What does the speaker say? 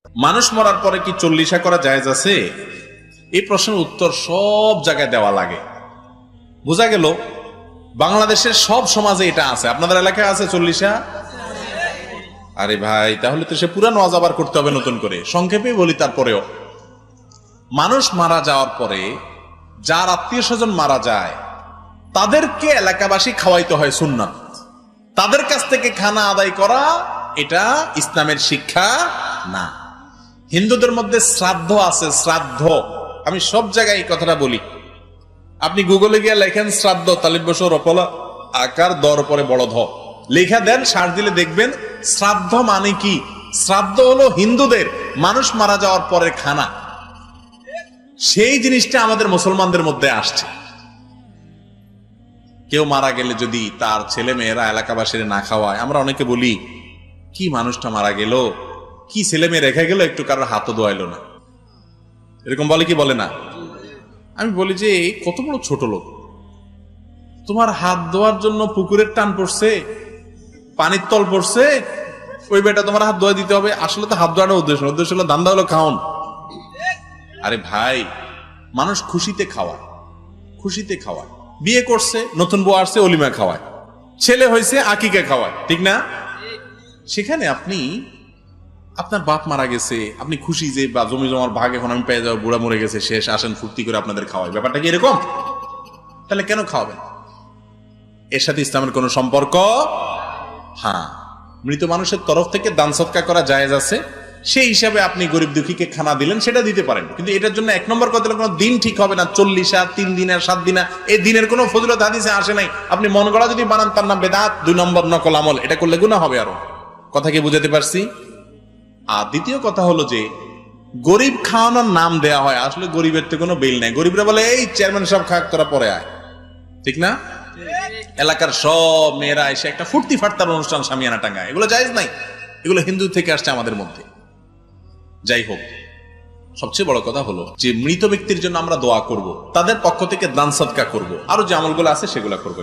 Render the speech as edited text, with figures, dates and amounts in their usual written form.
মানুষ মরার পরে কি চল্লিশা করা জায়েজ আছে? এই প্রশ্নের উত্তর সব জায়গায় দেওয়া লাগে। বোঝা গেল বাংলাদেশের সব সমাজে এটা আছে। আপনাদের এলাকায় আছে চল্লিশা? আরে ভাই, তাহলে তো সে পুরান ওয়াজ আবার করতে হবে নতুন করে। সংক্ষেপে বলি, তারপরেও মানুষ মারা যাওয়ার পরে যার আত্মীয় স্বজন মারা যায় তাদেরকে এলাকাবাসী খাওয়াইতে হয় সুন্নাত। তাদের কাছ থেকে খানা আদায় করা এটা ইসলামের শিক্ষা না। হিন্দুদের মধ্যে শ্রাদ্ধ আছে, শ্রাদ্ধ। আমি সব জায়গায় এই কথাটা বলি। আপনি গুগলে গিয়ে লেখেন শ্রাদ্ধ, তালিব বসর অপলা আকার দর পরে বড় ধ লেখা দেন, সার দিলে দেখবেন শ্রাদ্ধ মানে কি। শ্রাদ্ধ হলো হিন্দুদের মানুষ মারা যাওয়ার পরে খানা। সেই জিনিসটা আমাদের মুসলমানদের মধ্যে আসছে। কেউ মারা গেলে যদি তার ছেলে মেয়েরা এলাকাবাসীরা না খাওয়ায়, আমরা অনেকে বলি কি মানুষটা মারা গেল, কি ছেলে মেয়ে রেখে গেল, একটু কারোর হাতও ধোয়াইলো না, এরকম বলে কি বলে না? আমি বলি যে কত বড় ছোট লোক, তোমার হাত ধোয়ার জন্য পুকুরের টান পড়ছে, পানির তল পড়ছে, ওই বেটা তোমার হাত ধোয়া দিতে হবে? আসলে তো হাত ধোয়াটা উদ্দেশ্য হলো ধান্দা হলো খাওন। আরে ভাই, মানুষ খুশিতে খাওয়ায়, খুশিতে খাওয়ায়। বিয়ে করছে, নতুন বউ আসছে, অলিমা খাওয়ায়। ছেলে হয়েছে, আকিকা খাওয়ায়, ঠিক না? সেখানে আপনি আপনার বাপ মারা গেছে, আপনি খুশি যে বা জমি জমার ভাগ এখন আমি পেয়ে যাবো, বুড়া মরে গেছে, শেষ, আসেন ফুর্তি করে আপনাদের খাওয়াই। ব্যাপারটা কি এরকম? তাহলে কেন খাওয়াবেন? এর সাথে ইসলামের কোন সম্পর্ক? হ্যাঁ, মৃত মানুষের তরফ থেকে দান সৎকা করা জায়েজ আছে। সেই হিসাবে আপনি গরিব দুঃখীকে খানা দিলেন, সেটা দিতে পারেন। কিন্তু এটার জন্য এক নম্বর কথা, কোনো দিন ঠিক হবে না। 40 3 দিনের 7 দিনা, এই দিনের কোনো ফজিলত হাদিসে আসে নাই। আপনি মন গড়া যদি বানান, তার নাম বেদাত। 2 নম্বর নকল আমল, এটা করলে গুনাহ হবে। আরো কথা কি বুঝাতে পারছি? আর দ্বিতীয় কথা হলো যে গরিব খাওয়ানোর নাম দেয়া হয়, আসলে গরিবের তো কোনো বিল নাই। গরিবরা বলে এই চেয়ারম্যান সাহেব খাক, তোরা পরে আয়, ঠিক না? এলাকার সব মেয়েরা এসে একটা ফুর্তি ফাটতার অনুষ্ঠান সামিয়ানা টাঙ্গায়, এগুলো জায়েজ নাই। এগুলো হিন্দু থেকে আসছে আমাদের মধ্যে। যাই হোক, সবচেয়ে বড় কথা হলো যে মৃত ব্যক্তির জন্য আমরা দোয়া করব, তাদের পক্ষ থেকে দান সদকা করব, আরো যে আমলগুলো আছে সেগুলো করবো।